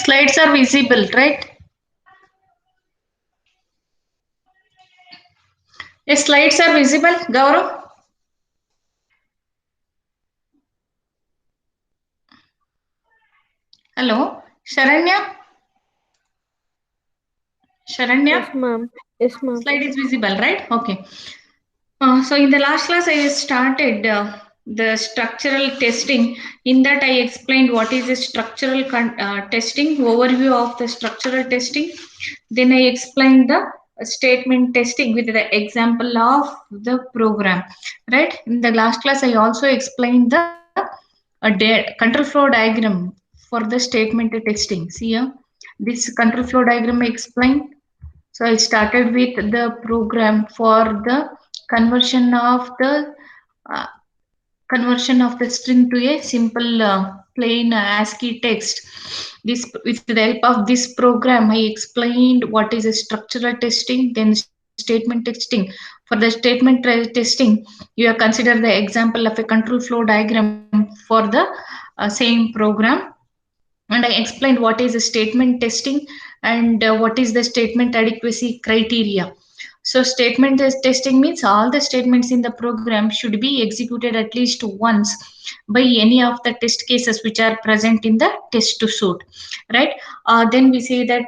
Slides are visible, right? Yes, slides are visible, Gaurav. Hello, Sharanya. Sharanya, Yes, ma'am. Yes, ma'am. slide is visible, right? Okay. So in the last class, I started the structural testing. In that, I explained what is the structural testing, overview of the structural testing. Then I explained the statement testing with the example of the program. Right. In the last class, I also explained the control flow diagram for the statement testing. See here, this control flow diagram I explained. So I started with the program for the conversion of the uh, conversion of the string to a simple plain ASCII text. This with the help of this program, I explained what is a structural testing, then statement testing. For the statement testing, you have considered the example of a control flow diagram for the same program, and I explained what is the statement testing and what is the statement adequacy criteria. So statement testing means all the statements in the program should be executed at least once by any of the test cases which are present in the test to suit, right? Then we say that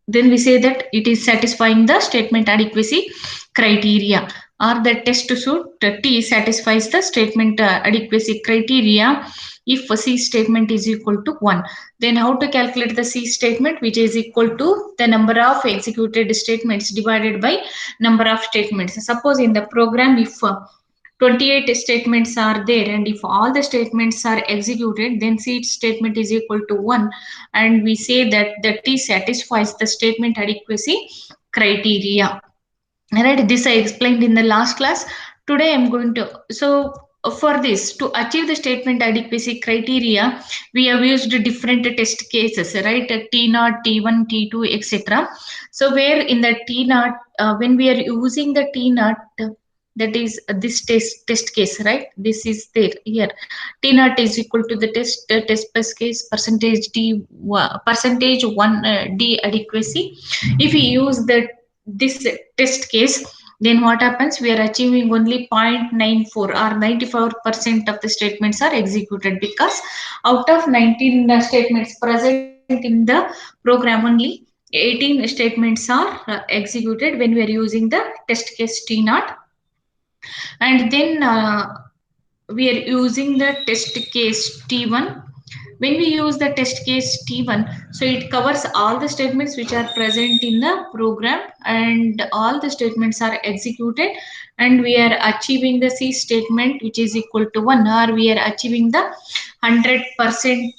then we say that it is satisfying the statement adequacy criteria, or the test suit T satisfies the statement adequacy criteria if a C statement is equal to 1. Then how to calculate the C statement, which is equal to the number of executed statements divided by number of statements. Suppose in the program, if 28 statements are there, and if all the statements are executed, then C statement is equal to 1, and we say that the T satisfies the statement adequacy criteria. Right, this I explained in the last class. Today I'm going to, so for this, to achieve the statement adequacy criteria, we have used different test cases, right? T naught, T1, T2, etc. So where in the T naught, when we are using the T naught, that is this test case, right? This is there here. T naught is equal to the test plus case percentage D percentage 1 D adequacy. If we use the this test case, then what happens? We are achieving only 0.94 or 94% of the statements are executed, because out of 19 statements present in the program, only 18 statements are executed when we are using the test case T naught. And then we are using the test case T1. When we use the test case T1, so it covers all the statements which are present in the program, and all the statements are executed, and we are achieving the C statement which is equal to 1, or we are achieving the 100%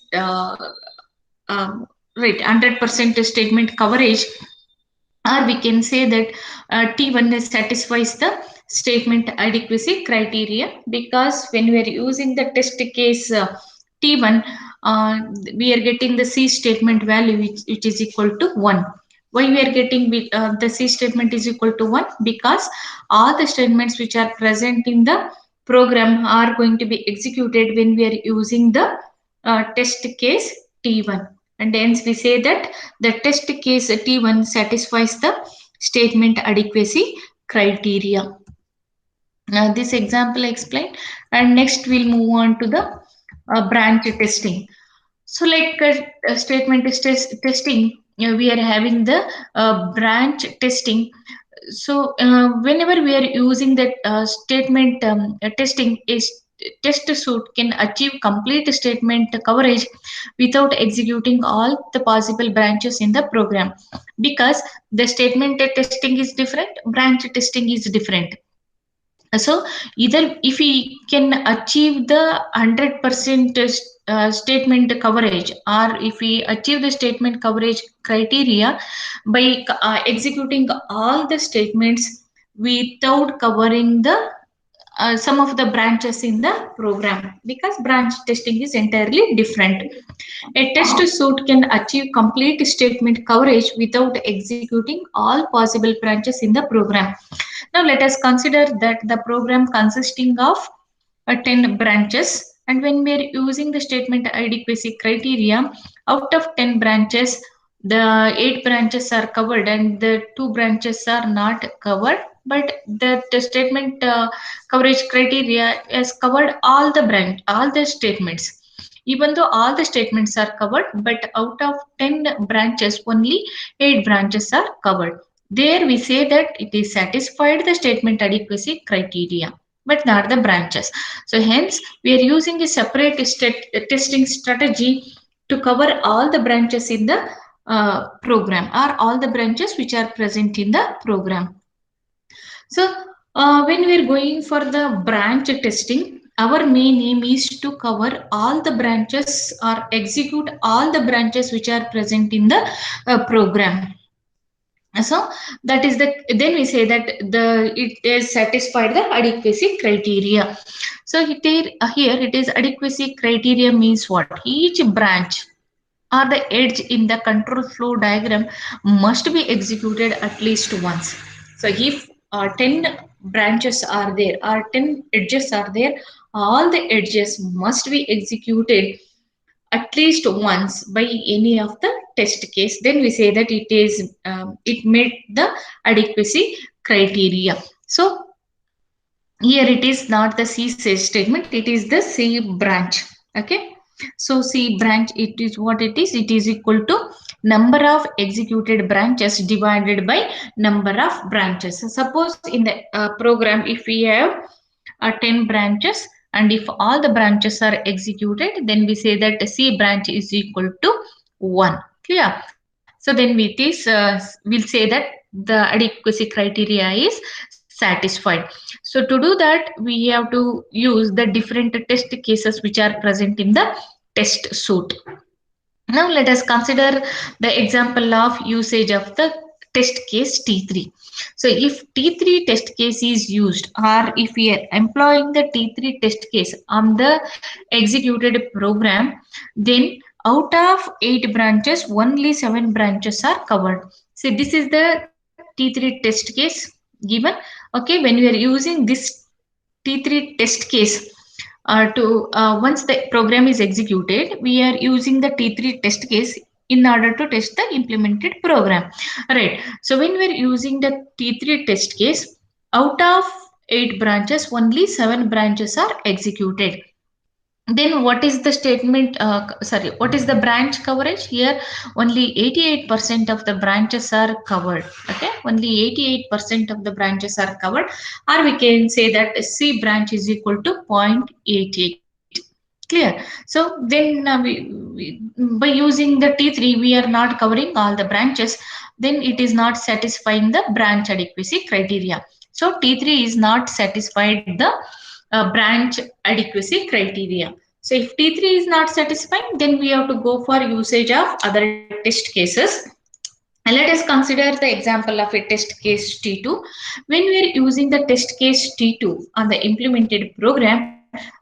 right, 100% statement coverage, or we can say that T1 satisfies the statement adequacy criteria, because when we are using the test case T1, uh, we are getting the C statement value which is equal to 1. Why we are getting the C statement is equal to 1? Because all the statements which are present in the program are going to be executed when we are using the test case T1, and hence we say that the test case T1 satisfies the statement adequacy criteria. This example I explained, and next we'll move on to the branch testing. So, like statement testing, we are having the branch testing. So, whenever we are using that statement testing, is test suite can achieve complete statement coverage without executing all the possible branches in the program, because the statement testing is different, branch testing is different. So either if we can achieve the 100% statement coverage, or if we achieve the statement coverage criteria by executing all the statements without covering the some of the branches in the program, because branch testing is entirely different. A test suite can achieve complete statement coverage without executing all possible branches in the program. Now let us consider that the program consisting of 10 branches, And when we are using the statement adequacy criteria, out of 10 branches, the 8 branches are covered and the 2 branches are not covered. But the statement coverage criteria has covered all the statements. Even though all the statements are covered, but out of 10 branches, only 8 branches are covered. There we say that it is satisfied the statement adequacy criteria, but not the branches. So hence we are using a separate testing strategy to cover all the branches in the program, or all the branches which are present in the program. So when we are going for the branch testing, our main aim is to cover all the branches or execute all the branches which are present in the program. So that is the, then we say that the it is satisfied the adequacy criteria. So here it is adequacy criteria means what? Each branch or the edge in the control flow diagram must be executed at least once. So if 10 branches are there or 10 edges are there, all the edges must be executed at least once by any of the test case. Then we say that it is it met the adequacy criteria. So here it is not the C statement, it is the C branch. Okay. So C branch, it is what it is. It is equal to number of executed branches divided by number of branches. So suppose in the program, if we have 10 branches, and if all the branches are executed, then we say that C branch is equal to 1. Clear? So then with this, we'll say that the adequacy criteria is satisfied. So to do that, we have to use the different test cases which are present in the test suite. Now let us consider the example of usage of the test case T3. So if T3 test case is used, or if we are employing the T3 test case on the executed program, then out of 8 branches, only 7 branches are covered. So this is the T3 test case given. Okay, when we are using this T3 test case, to once the program is executed, we are using the T3 test case in order to test the implemented program. Right. So when we are using the T3 test case, out of 8 branches, only 7 branches are executed. Then what is the statement, sorry, what is the branch coverage? Here only 88% of the branches are covered. Okay, only 88% of the branches are covered, or we can say that C branch is equal to 0.88. Clear? So then by using the T3, we are not covering all the branches, then it is not satisfying the branch adequacy criteria. So T3 is not satisfied the branch adequacy criteria. So if T3 is not satisfying, then we have to go for usage of other test cases. And let us consider the example of a test case T2. When we are using the test case T2 on the implemented program,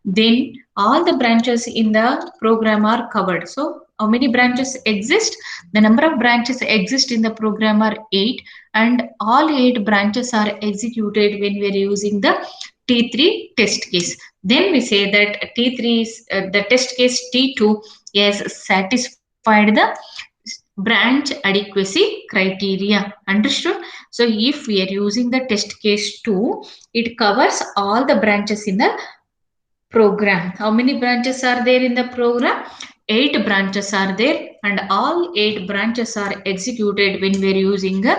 then all the branches in the program are covered. So how many branches exist? The number of branches exist in the program are 8, and all 8 branches are executed when we are using the T3 test case. Then we say that T3 is the test case T2 has satisfied the branch adequacy criteria. Understood? So if we are using the test case 2, it covers all the branches in the program. How many branches are there in the program? 8 branches are there, and all 8 branches are executed when we are using the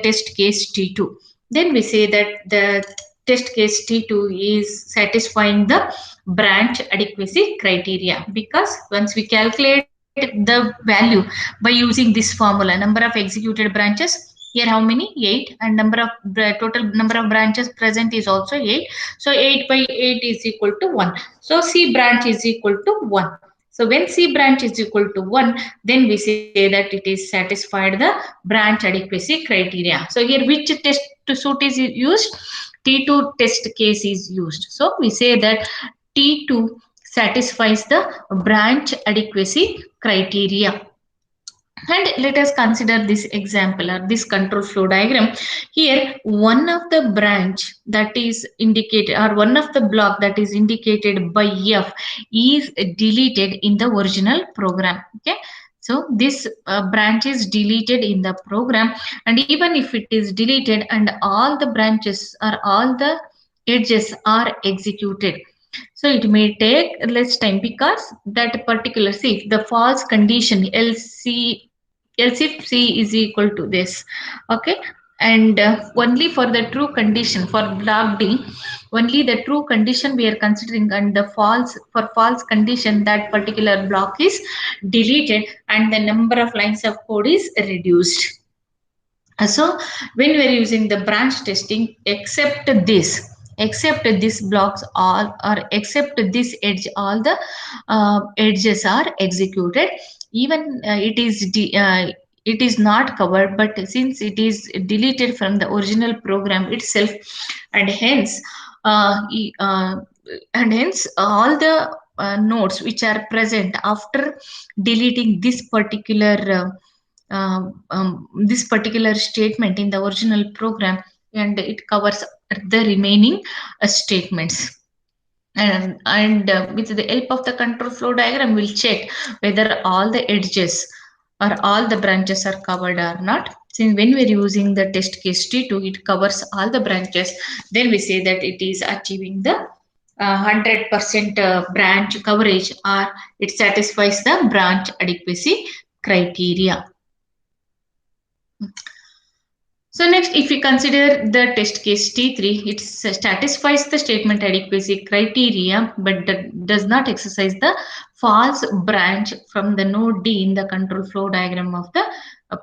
test case T2. Then we say that the test case T2 is satisfying the branch adequacy criteria, because once we calculate the value by using this formula, number of executed branches, here how many? 8, and number of total number of branches present is also 8. So 8 by 8 is equal to 1. So C branch is equal to 1. So when C branch is equal to 1, then we say that it is satisfied the branch adequacy criteria. So here which test to suit is used? T2 test case is used. So we say that T2 satisfies the branch adequacy criteria. And let us consider this example or this control flow diagram. Here, one of the branch that is indicated or one of the block that is indicated by F is deleted in the original program. Okay. So this branch is deleted in the program, and even if it is deleted and all the branches or all the edges are executed, so it may take less time because that particular, see, the false condition else if C is equal to this. Okay. And only for the true condition for block D, only the true condition we are considering, and the false, for false condition, that particular block is deleted and the number of lines of code is reduced. So when we are using the branch testing, except this blocks all, or except this edge, all the edges are executed. Even it is not covered, but since it is deleted from the original program itself, and hence all the nodes which are present after deleting this particular statement in the original program, and it covers the remaining statements. And with the help of the control flow diagram, we'll check whether all the edges or all the branches are covered or not. Since when we're using the test case T2, it covers all the branches, then we say that it is achieving the 100% branch coverage, or it satisfies the branch adequacy criteria. So next, if we consider the test case T3, it satisfies the statement adequacy criteria, but does not exercise the false branch from the node D in the control flow diagram of the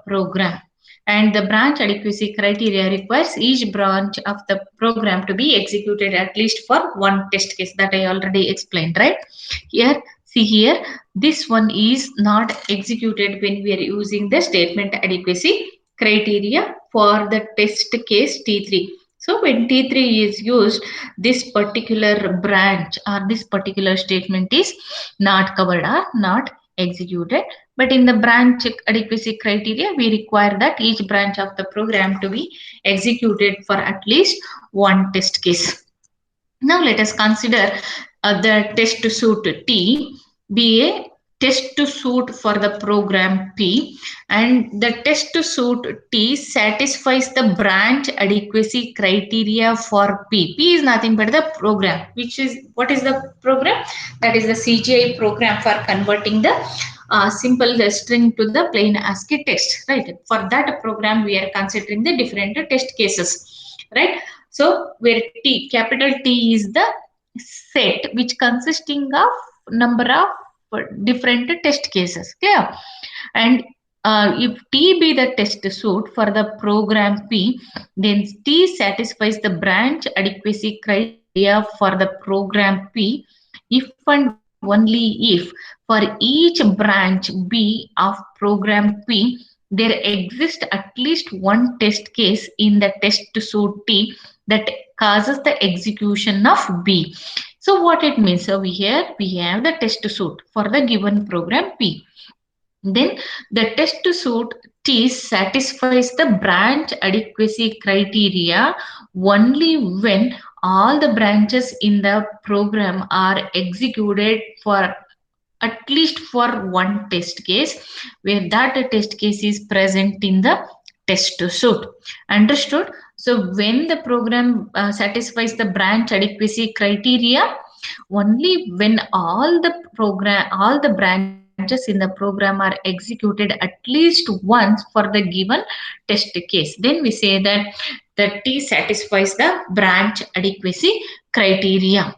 program. And the branch adequacy criteria requires each branch of the program to be executed at least for one test case, that I already explained, right? Here, see here, this one is not executed when we are using the statement adequacy criteria for the test case T3. So when T3 is used, this particular branch or this particular statement is not covered or not executed. But in the branch adequacy criteria, we require that each branch of the program to be executed for at least one test case. Now let us consider the test suit T be a test suit for the program P, and the test suit T satisfies the branch adequacy criteria for P. P is nothing but the program, which is, what is the program? That is the CGI program for converting the simple string to the plain ASCII text, right? For that program, we are considering the different test cases, right? So where T, capital T is the set which consisting of number of different test cases. Clear? And if T be the test suite for the program P, then T satisfies the branch adequacy criteria for the program P if and only if for each branch B of program P there exists at least one test case in the test suite T that causes the execution of B. So what it means? So here we have the test suite for the given program P. Then the test suite T satisfies the branch adequacy criteria only when all the branches in the program are executed for at least for one test case, where that test case is present in the test suite. Understood? So when the program satisfies the branch adequacy criteria, only when all the branches in the program are executed at least once for the given test case, then we say that the T satisfies the branch adequacy criteria.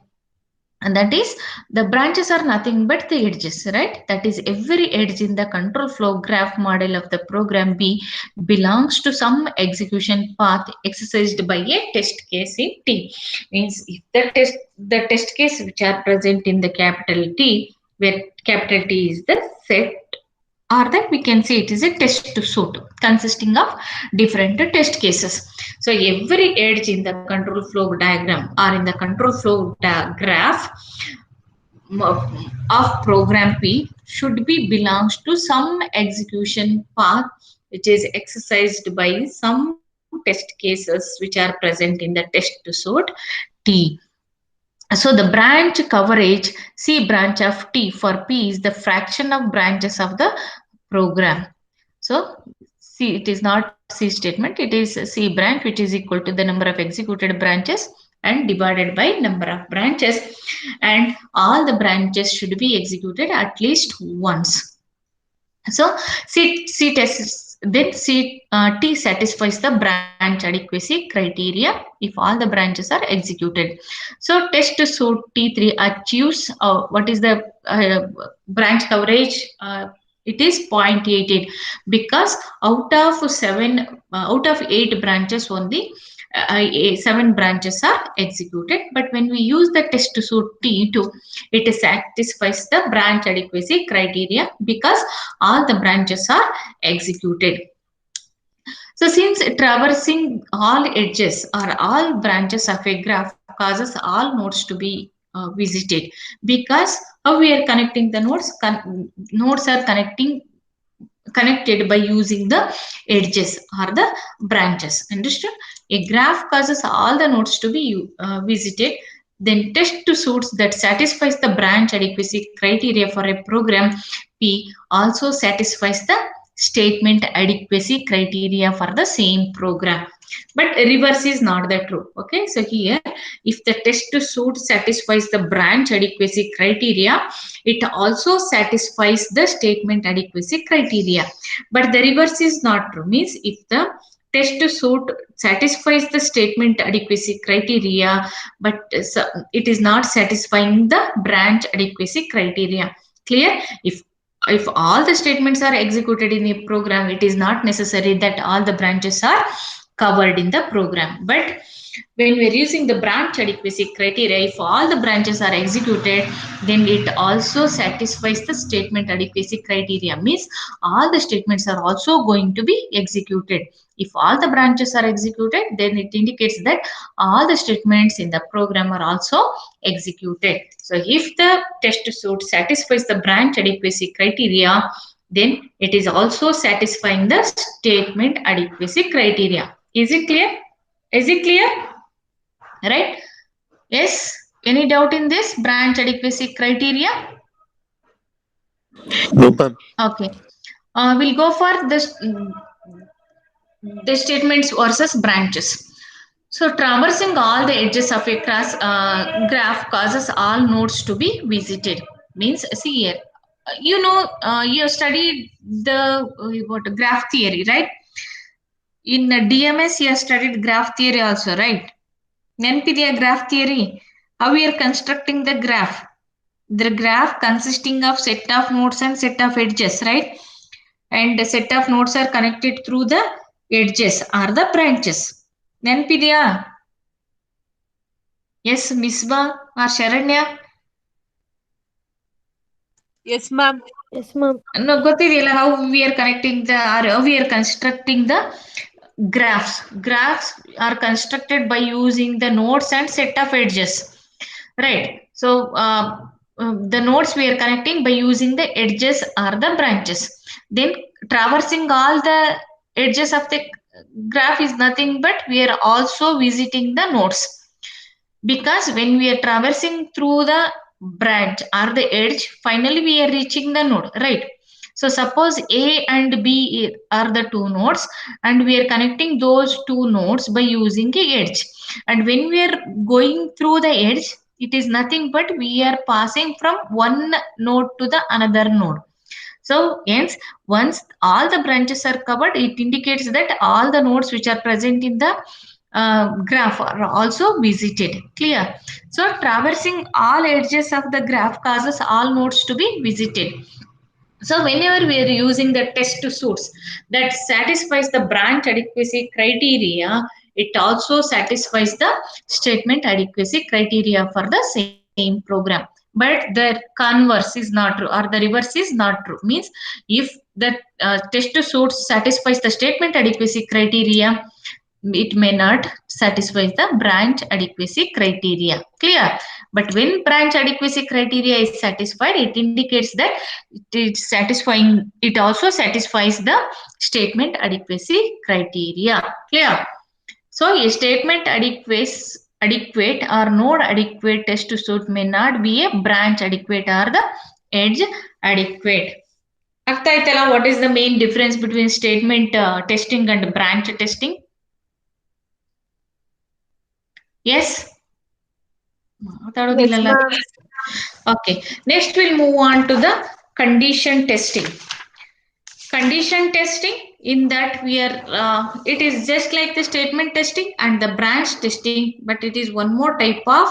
And that is, the branches are nothing but the edges, right? That is, every edge in the control flow graph model of the program B belongs to some execution path exercised by a test case in T. Means if the test case which are present in the capital T, where capital T is the set, or that we can say it is a test suite consisting of different test cases. So every edge in the control flow diagram or in the control flow graph of program P should be belongs to some execution path which is exercised by some test cases which are present in the test suite T. So the branch coverage C branch of T for P is the fraction of branches of the program. So C, it is not C statement, it is C branch which is equal to the number of executed branches and divided by number of branches, and all the branches should be executed at least once. So C tests then T satisfies the branch adequacy criteria if all the branches are executed. So test suite T3 achieves what is the branch coverage? It is 0.88 because out of 8 branches only 7 branches are executed. But when we use the test suite T2, it satisfies the branch adequacy criteria because all the branches are executed. So since traversing all edges or all branches of a graph causes all nodes to be visited, because how we are connecting the nodes? Nodes are connected by using the edges or the branches. Understood? A graph causes all the nodes to be visited. Then test suites that satisfies the branch adequacy criteria for a program P also satisfies the statement adequacy criteria for the same program. But reverse is not the true. Okay, so here if the test suite satisfies the branch adequacy criteria, it also satisfies the statement adequacy criteria. But the reverse is not true. Means if the test suite satisfies the statement adequacy criteria, but it is not satisfying the branch adequacy criteria. Clear? If all the statements are executed in a program, it is not necessary that all the branches are covered in the program. But when we are using the branch adequacy criteria, if all the branches are executed, then it also satisfies the statement adequacy criteria. Means all the statements are also going to be executed. If all the branches are executed, then it indicates that all the statements in the program are also executed. So if the test suite satisfies the branch adequacy criteria, then it is also satisfying the statement adequacy criteria. Is it clear? Is it clear? Right? Yes? Any doubt in this branch adequacy criteria? No, ma'am. Okay. We'll go for this the statements versus branches. So traversing all the edges of a graph causes all nodes to be visited. Means, see here, you studied the what graph theory, right? In DMS, you have studied graph theory also, right? NPDA graph theory. How we are constructing the graph? The graph consisting of set of nodes and set of edges, right? And the set of nodes are connected through the edges or the branches. NPDA. Yes, Misbah or Sharanya. Yes, ma'am. Yes, ma'am. No, ಗೊತ್ತಿದೆಯಲ್ಲ how we are connecting the or how we are constructing the graphs. Graphs are constructed by using the nodes and set of edges, right? So the nodes we are connecting by using the edges or the branches. Then traversing all the edges of the graph is nothing but we are also visiting the nodes, because when we are traversing through the branch or the edge, finally we are reaching the node, right? So suppose A and B are the two nodes and we are connecting those two nodes by using a edge, and when we are going through the edge, it is nothing but we are passing from one node to the another node. So hence once all the branches are covered, it indicates that all the nodes which are present in the graph are also visited. Clear? So traversing all edges of the graph causes all nodes to be visited. So whenever we are using the test suites that satisfies the branch adequacy criteria, it also satisfies the statement adequacy criteria for the same program. But the converse is not true or the reverse is not true. Means if the test suites satisfies the statement adequacy criteria, it may not satisfy the branch adequacy criteria. Clear? But when branch adequacy criteria is satisfied, it indicates that it also satisfies the statement adequacy criteria. Clear? So a statement adequate or node adequate test suit may not be a branch adequate or the edge adequate. ಅರ್ಥ ಆಯ್ತಲ್ಲ, what is the main difference between statement testing and branch testing? Yes? Yes, ಮಾತಾಡೋದಿಲ್ಲಲ್ಲ. ma'am. Okay. Next we'll move on to the condition testing. Condition testing, in that we are it is just like the statement testing and the branch testing, but it is one more type of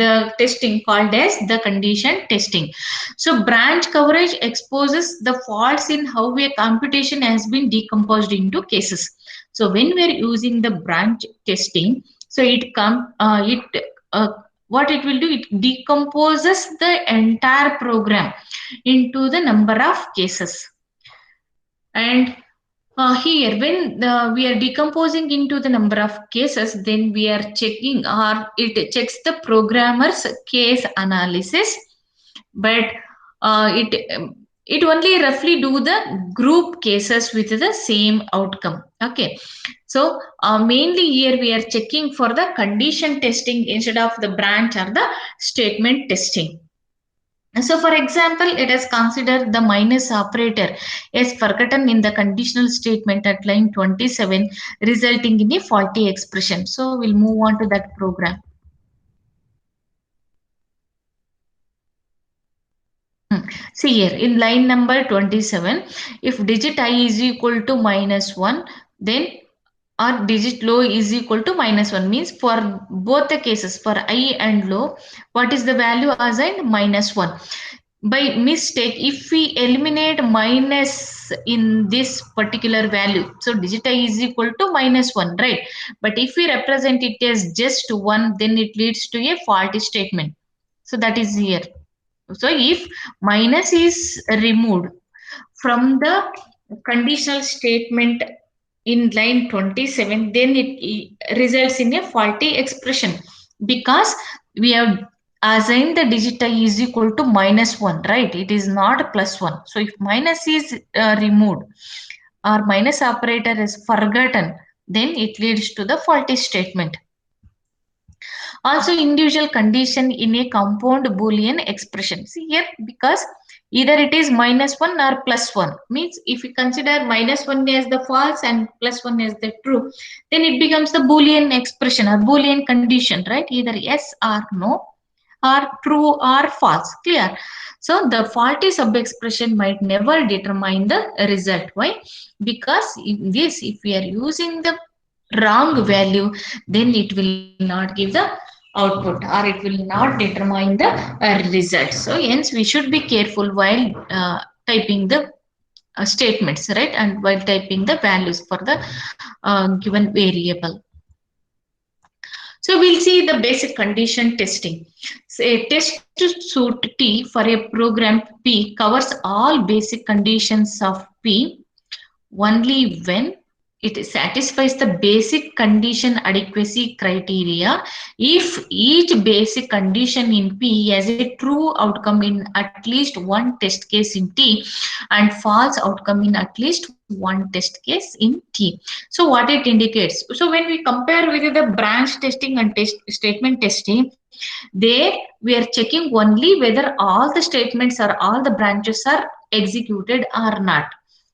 the testing called as the condition testing. So branch coverage exposes the faults in how a computation has been decomposed into cases. So when we are using the branch testing, so what it will do, it decomposes the entire program into the number of cases. And here, when we are decomposing into the number of cases, then we are checking, or it checks the programmer's case analysis, but it only roughly do the group cases with the same outcome. Okay, so mainly here we are checking for the condition testing instead of the branch or the statement testing. So for example, let us consider the minus operator is forgotten in the conditional statement at line 27, resulting in a faulty expression. So we'll move on to that program. See here in line number 27, if digit I is equal to -1, then or digit low is equal to -1, means for both the cases, for I and low, what is the value assigned? -1. By mistake, if we eliminate minus in this particular value, so digit I is equal to -1, right? But if we represent it as just 1, then it leads to a faulty statement. So that is here. So if minus is removed from the conditional statement in line 27, then it results in a faulty expression, because we have assigned the digit I is equal to -1, right? It is not +1. So if minus is removed or minus operator is forgotten, then it leads to the faulty statement. Also, individual condition in a compound Boolean expression. See here, because either it is -1 or +1, means if we consider -1 as the false and +1 as the true, then it becomes the Boolean expression or Boolean condition, right? Either yes or no, or true or false. Clear? So the faulty sub expression might never determine the result. Why? Because in this, if we are using the wrong value, then it will not give the output, or it will not determine the result. So hence we should be careful while typing the statements, right? And while typing the values for the given variable. So we'll see the basic condition testing. So a test suite T for a program P covers all basic conditions of P only when it satisfies the basic condition adequacy criteria. If each basic condition in P has a true outcome in at least one test case in T and false outcome in at least one test case in T. So what it indicates? So when we compare with the branch testing and statement testing, there we are checking only whether all the statements or all the branches are executed or not.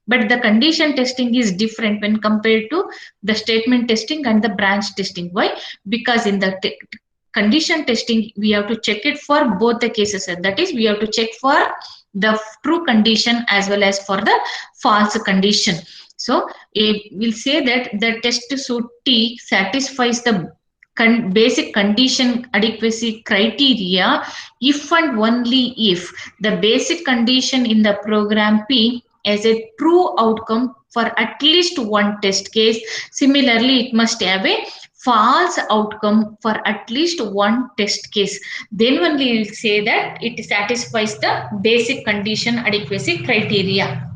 But the condition testing is different when compared to the statement testing and the branch testing. Why? Because in the condition testing, we have to check it for both the cases. And that is, we have to check for the true condition as well as for the false condition. So we'll say that the test suite T satisfies the basic condition adequacy criteria if and only if the basic condition in the program P as a true outcome for at least one test case. Similarly, it must have a false outcome for at least one test case. Then only we'll say that it satisfies the basic condition adequacy criteria.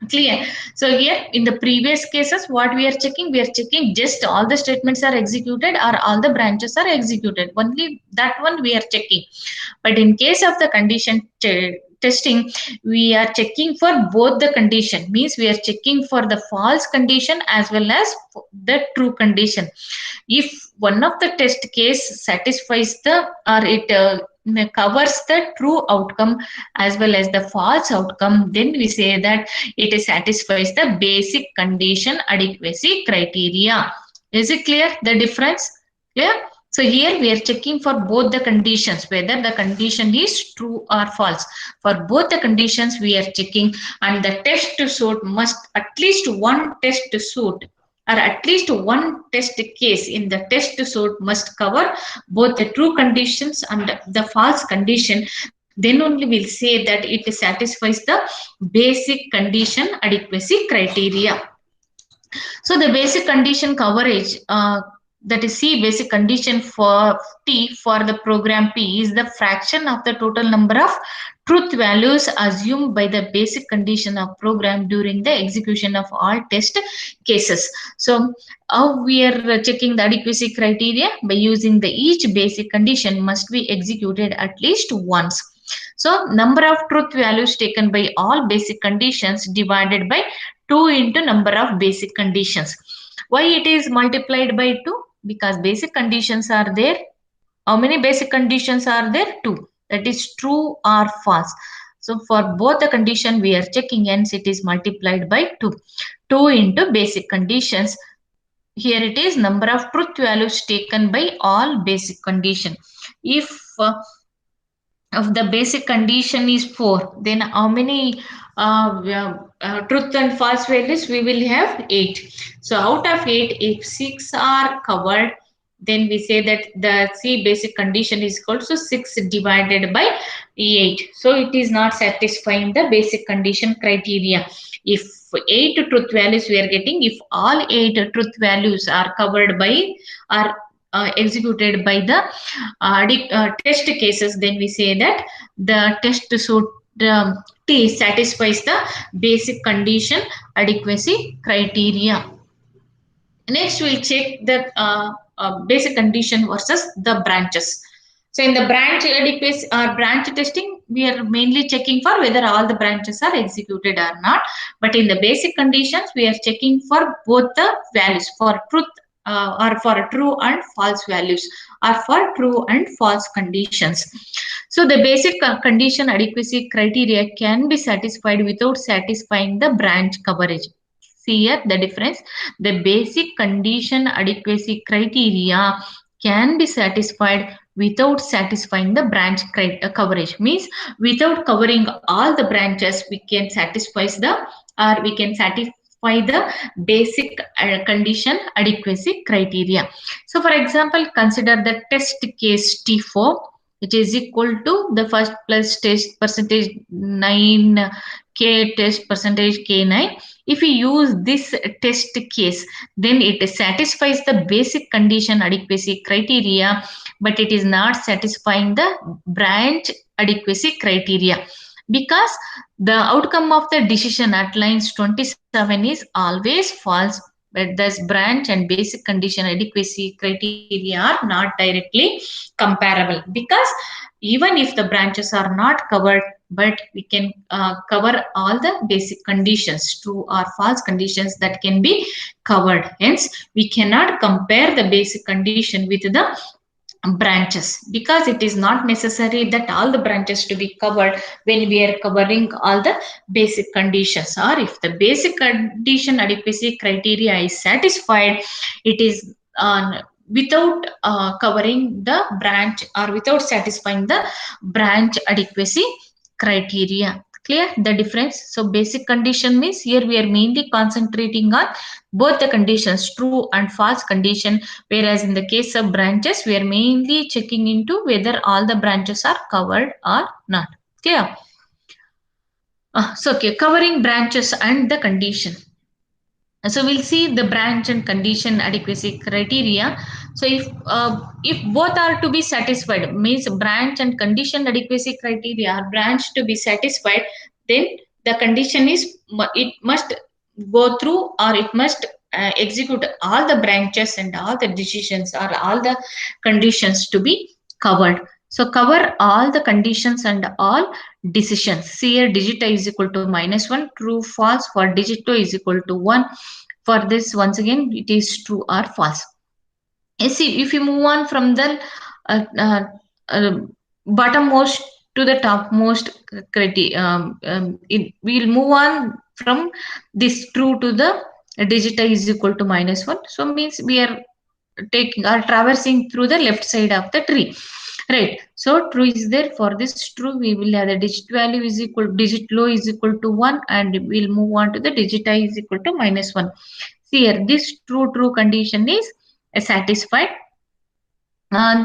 Clear. So here in the previous cases, what we are checking? We are checking just all the statements are executed or all the branches are executed. Only that one we are checking. But in case of the condition testing, we are checking for both the condition. Means we are checking for the false condition as well as the true condition. If one of the test case satisfies the or it covers the true outcome as well as the false outcome, then we say that it satisfies the basic condition adequacy criteria. Is it clear the difference? Clear? So here we are checking for both the conditions, whether the condition is true or false. For both the conditions we are checking, and the test suite must at least one test suite or at least one test case in the test suite must cover both the true conditions and the false condition. Then only we'll say that it satisfies the basic condition adequacy criteria. So the basic condition coverage, that is C basic condition for T for the program P is the fraction of the total number of truth values assumed by the basic condition of program during the execution of all test cases. So how we are checking the adequacy criteria? By using the each basic condition must be executed at least once. So number of truth values taken by all basic conditions divided by 2 into number of basic conditions. Why it is multiplied by 2? Because basic conditions are there. How many basic conditions are there? 2. That is true or false. So for both the condition we are checking, hence it is multiplied by 2. 2 into basic conditions. Here it is number of truth values taken by all basic condition. If the basic condition is 4, then how many truth and false values we will have? 8. So out of 8, if 6 are covered, then we say that the C basic condition is equal to 6 divided by 8. So it is not satisfying the basic condition criteria. If 8 truth values we are getting, if all 8 truth values are covered by or executed by the test cases, then we say that the test suite T satisfies the basic condition adequacy criteria. Next, we'll check the basic condition versus the branches. So in the branch adequacy or branch testing, we are mainly checking for whether all the branches are executed or not. But in the basic conditions, we are checking for both the values, for truth or for true and false values, or for true and false conditions. So the basic condition adequacy criteria can be satisfied without satisfying the branch coverage. See here the difference. The basic condition adequacy criteria can be satisfied without satisfying the branch coverage. Means without covering all the branches, we can satisfy the or we can satisfy the basic condition adequacy criteria. So for example, consider the test case T4, which is equal to the first plus test percentage 9 K test percentage K9. If we use this test case, then it satisfies the basic condition adequacy criteria, but it is not satisfying the branch adequacy criteria, because the outcome of the decision at lines 27 is always false, but thus branch and basic condition adequacy criteria are not directly comparable, because even if the branches are not covered, but we can cover all the basic conditions, true or false conditions that can be covered. Hence we cannot compare the basic condition with the branches, because it is not necessary that all the branches to be covered when we are covering all the basic conditions. Or if the basic condition adequacy criteria is satisfied, it is without covering the branch or without satisfying the branch adequacy criteria. Clear the difference? So basic condition means here we are mainly concentrating on both the conditions, true and false condition, whereas in the case of branches we are mainly checking into whether all the branches are covered or not. Clear? So okay, covering branches and the condition. So we'll see the branch and condition adequacy criteria. So if both are to be satisfied, means branch and condition adequacy criteria are branch to be satisfied, then the condition is it must go through, or it must execute all the branches and all the decisions or all the conditions to be covered. So cover all the conditions and all decisions. See here, digit I is equal to -1, true false. For digit 2 is equal to 1. For this, once again, it is true or false. See, if you move on from the uh, uh, uh, bottommost to the topmost criteria, we'll move on from this true to the digit I is equal to -1. So means we are taking or traversing through the left side of the tree, right? So true is there. For this true, we will have the digit value is equal, digit low is equal to 1, and we'll move on to the digit I is equal to -1. See here, this true condition is satisfied.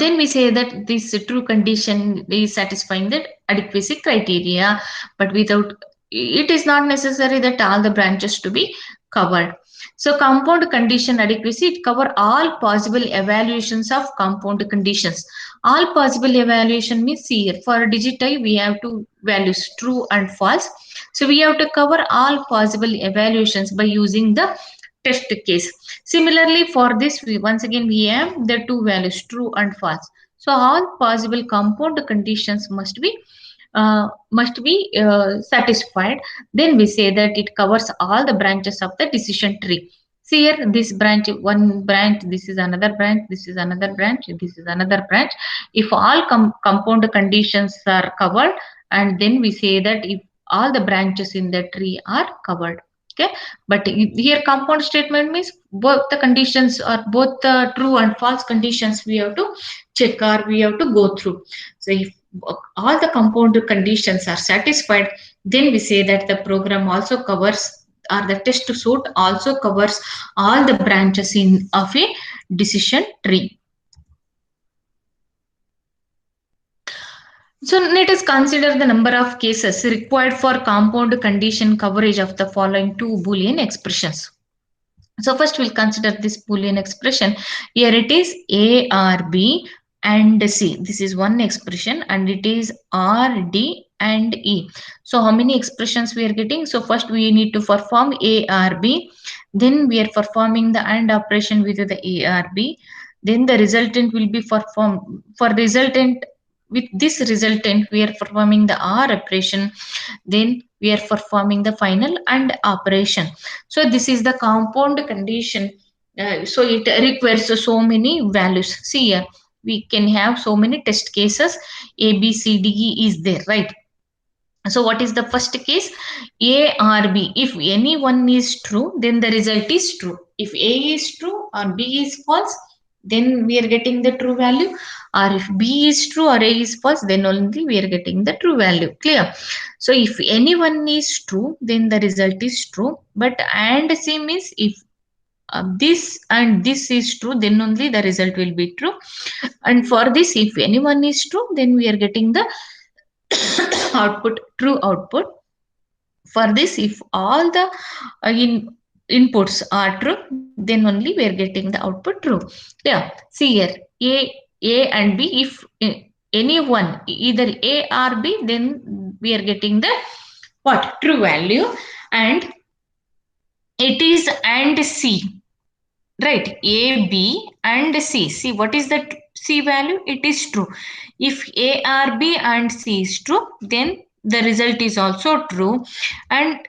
Then we say that this true condition is satisfying the adequacy criteria, but without, it is not necessary that all the branches to be covered. So compound condition adequacy, it cover all possible evaluations of compound conditions. All possible evaluation means here for digit I we have two values true and false. So we have to cover all possible evaluations by using the test case. Similarly, for this, we once again we have the two values true and false. So all possible compound conditions must be satisfied. Then we say that it covers all the branches of the decision tree. See here, this branch, one branch, this is another branch, this is another branch, this is another branch. If all compound conditions are covered, and then we say that if all the branches in the tree are covered. Okay, but here compound statement means both the conditions or both the true and false conditions we have to check or we have to go through. So if all the compound conditions are satisfied, then we say that the program also covers, or the test suite also covers all the branches in of a decision tree. So let us consider the number of cases required for compound condition coverage of the following two Boolean expressions. So first we'll consider this Boolean expression. Here it is A or B and C. This is one expression, and it is R, D and E. So how many expressions we are getting? So first we need to perform A or B. Then we are performing the AND operation with the A or B. Then the resultant will be performed. For resultant, with this resultant we are performing the OR operation. Then we are performing the final AND operation. So this is the compound condition. So it requires so many values. See here, we can have so many test cases. A, B, C, D, E is there, right? So what is the first case? A or B. If any one is true, then the result is true. If A is true or B is false, then we are getting the true value. Or if B is true or A is false, then only we are getting the true value. Clear? So if any one is true, then the result is true. But and C means if this and this is true, then only the result will be true. And for this, if anyone is true, then we are getting the output, true output. For this, if all the inputs are true, then only we are getting the output true. Yeah, see here, a and B, if any one, either A or B, then we are getting the what? True value. And it is and C, right? A, B and C. See, what is the C value? It is true. If A or B and C is true, then the result is also true. And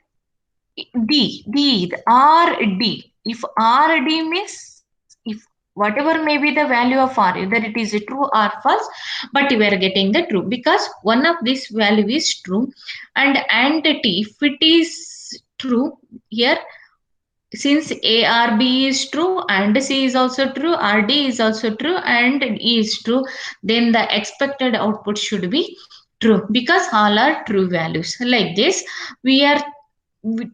the R, D. If R, D means if whatever may be the value of R, either it is true or false, but we are getting the true because one of this value is true. And T, if it is true here, since A R B is true and C is also true, R D is also true and E is true, then the expected output should be true because all are true values. Like this, we are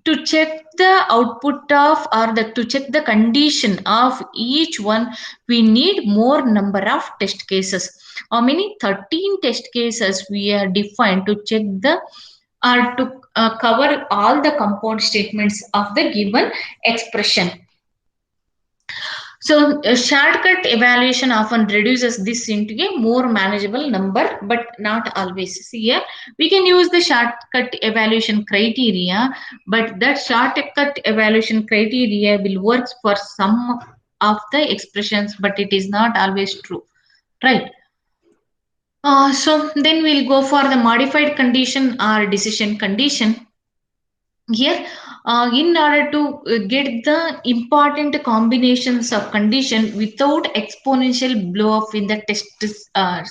to check the output of, or the to check the condition of each one, we need more number of test cases. How many? 13 test cases we are defined to check the, or to cover all the compound statements of the given expression. So a shortcut evaluation often reduces this into a more manageable number, but not always. See here, we can use the shortcut evaluation criteria, but that shortcut evaluation criteria will work for some of the expressions, but it is not always true, right? So then we'll go for the modified condition or decision condition. Here, in order to get the important combinations of condition without exponential blow up in the test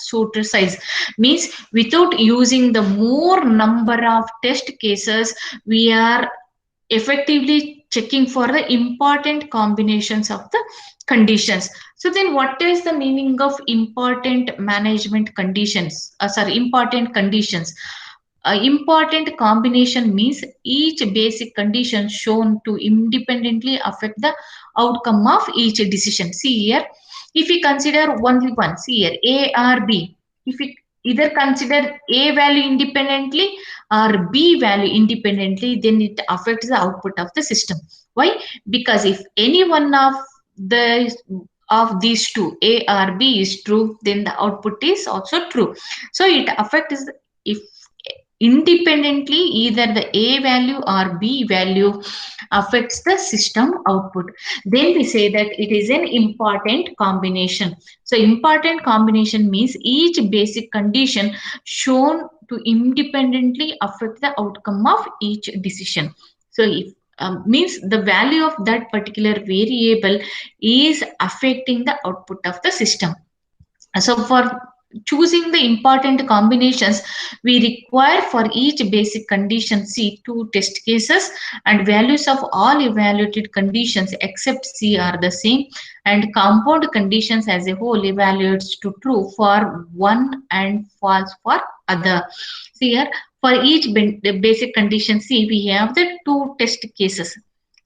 suit size, means without using the more number of test cases, we are effectively checking for the important combinations of the conditions. So then what is the meaning of important management conditions, sorry, important conditions? Important combination means each basic condition shown to independently affect the outcome of each decision. See here, if we consider only one, see here, A or B. If we either consider A value independently or B value independently, then it affects the output of the system. Why? Because if any one the of these two, A or B, is true, then the output is also true. So it affects if independently either the A value or B value affects the system output, then we say that it is an important combination. So important combination means each basic condition shown to independently affect the outcome of each decision. So if means the value of that particular variable is affecting the output of the system. So for choosing the important combinations, we require for each basic condition C two test cases, and values of all evaluated conditions except C are the same, and compound conditions as a whole evaluates to true for one and false for other. See here, for each the basic condition C, we have the two test cases.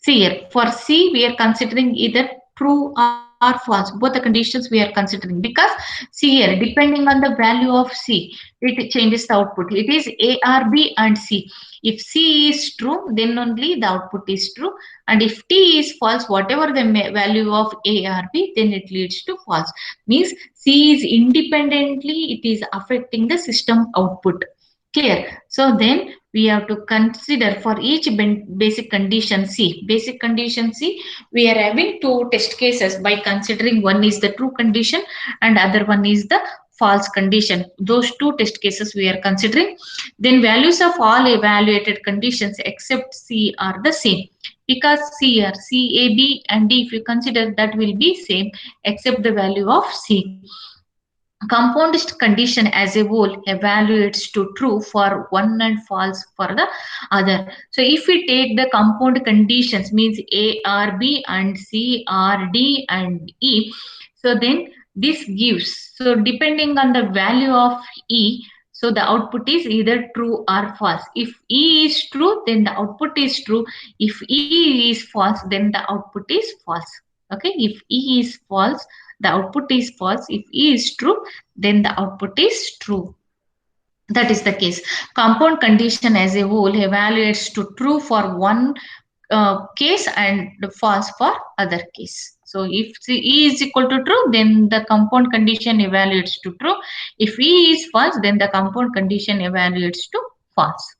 See here, for C, we are considering either true or false. Both the conditions we are considering, because see here, depending on the value of C, it changes the output. It is A or B and C. If C is true, then only the output is true. And if T is false, whatever the value of A or B, then it leads to false. Means C is independently, it is affecting the system output. Clear? So then we have to consider for each basic condition C. Basic condition C, we are having two test cases by considering one is the true condition and other one is the false condition. Those two test cases we are considering. Then values of all evaluated conditions except C are the same, because C are C, A, B and D, if you consider, that will be same except the value of C. Compound condition as a whole evaluates to true for one and false for the other. So if we take the compound conditions, means A or B and C or D and E, so then this gives, so depending on the value of E, so the output is either true or false. If E is true, then the output is true. If E is false, then the output is false. Okay, if E is false, the output is false. If E is true, then the output is true. That is the case. Compound condition as a whole evaluates to true for one case and false for other case. So if E is equal to true, then the compound condition evaluates to true. If E is false, then the compound condition evaluates to false.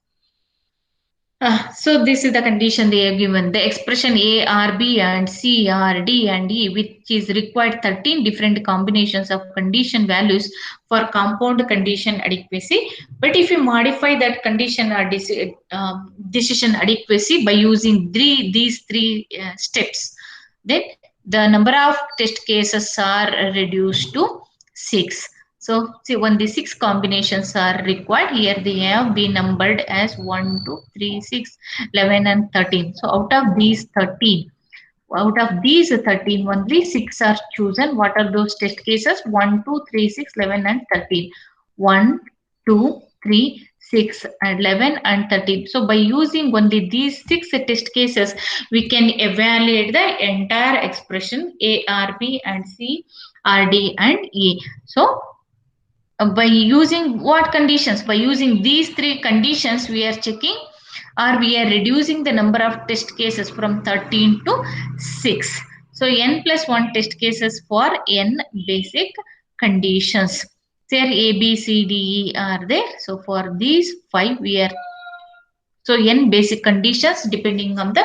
So this is the condition they are given. The expression A R B and C R D and E, which is required 13 different combinations of condition values for compound condition adequacy. But if you modify that condition or decision adequacy by using these three steps, then the number of test cases are reduced to 6. So see, when the 6 combinations are required, here they have been numbered as 1, 2, 3, 6, 11 and 13. So out of these 13, only 6 are chosen. What are those test cases? 1, 2, 3, 6, 11 and 13. 1, 2, 3, 6, 11 and 13. So by using only these 6 test cases, we can evaluate the entire expression A, R, B and C, R, D and E. So by using what conditions? By using these three conditions, we are checking or we are reducing the number of test cases from 13 to 6. So n plus 1 test cases for n basic conditions. There A, B, C, D, E are there. So for these 5 we are, so n basic conditions depending on the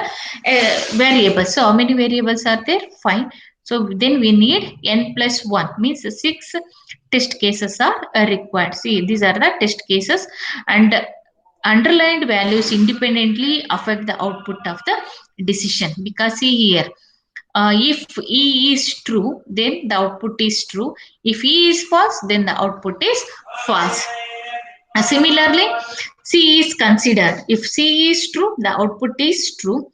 variables. So how many variables are there? 5. So then we need n plus 1 means 6 test cases are required. See, these are the test cases, and underlined values independently affect the output of the decision, because see here, if E is true, then the output is true. If E is false, then the output is false. Similarly, C is considered. If C is true, the output is true.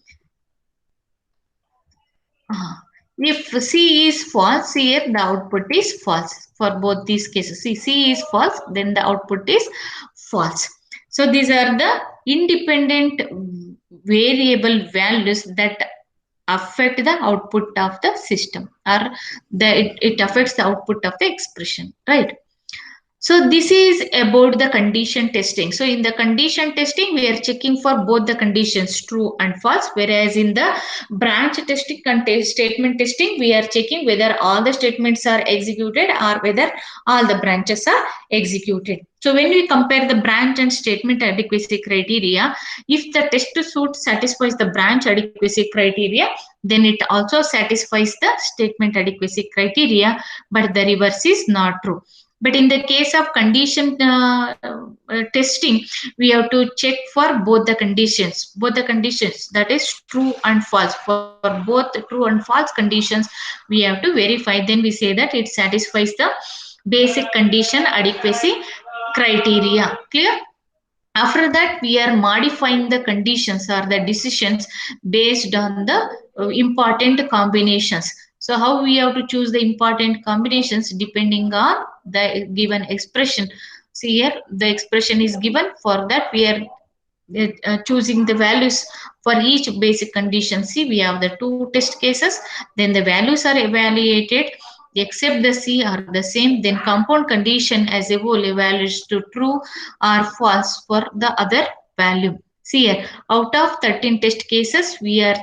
Uh, if C is false, here the output is false for both these cases. See, C is false, then the output is false. So these are the independent variable values that affect the output of the system, or it affects the output of the expression, right? So this is about the condition testing. So in the condition testing, we are checking for both the conditions true and false. Whereas in the branch testing and statement testing, we are checking whether all the statements are executed or whether all the branches are executed. So when we compare the branch and statement adequacy criteria, if the test suite satisfies the branch adequacy criteria, then it also satisfies the statement adequacy criteria, but the reverse is not true. But in the case of condition testing, we have to check for both the conditions, that is true and false. For both true and false conditions, we have to verify. Then we say that it satisfies the basic condition adequacy criteria. Clear? After that, we are modifying the conditions or the decisions based on the important combinations. So how we have to choose the important combinations depending on the given expression. See here, the expression is given. For that, we are choosing the values for each basic condition. See, we have the 2 test cases, then the values are evaluated, except the C are the same, then compound condition as a whole evaluates to true or false for the other value. See here, out of 13 test cases, we are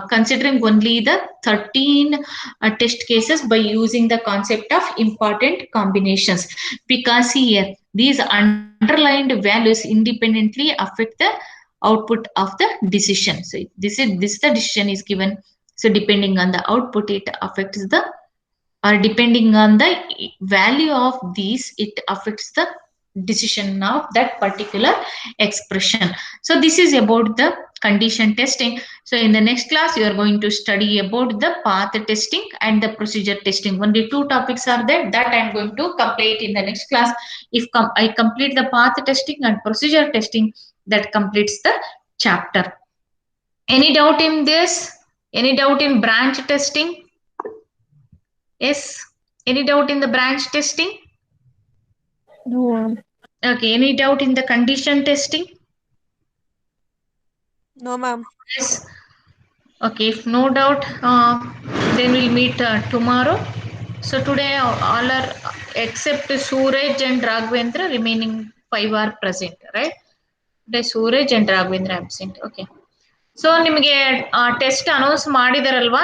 considering only the 13 test cases by using the concept of important combinations, because here these underlined values independently affect the output of the decision. So this the decision is given. So depending on the output, it affects the, or depending on the value of these, it affects the decision of that particular expression. So this is about the condition testing. So in the next class, you are going to study about the path testing and the procedure testing. Only 2 topics are there that I am going to complete in the next class. If I complete the path testing and procedure testing, that completes the chapter. Any doubt in this? Any doubt in branch testing? Yes. Any doubt in the branch testing? No. Okay. Any doubt in the condition testing? No, ma'am. Yes. Okay. If no doubt, then we'll meet tomorrow. So today all are except Suraj and Raghavendra, remaining 5 are present, right? Today Suraj and Raghavendra absent. Okay. So ನಿಮಗೆ test announce ಮಾಡಿದಾರಲ್ವಾ?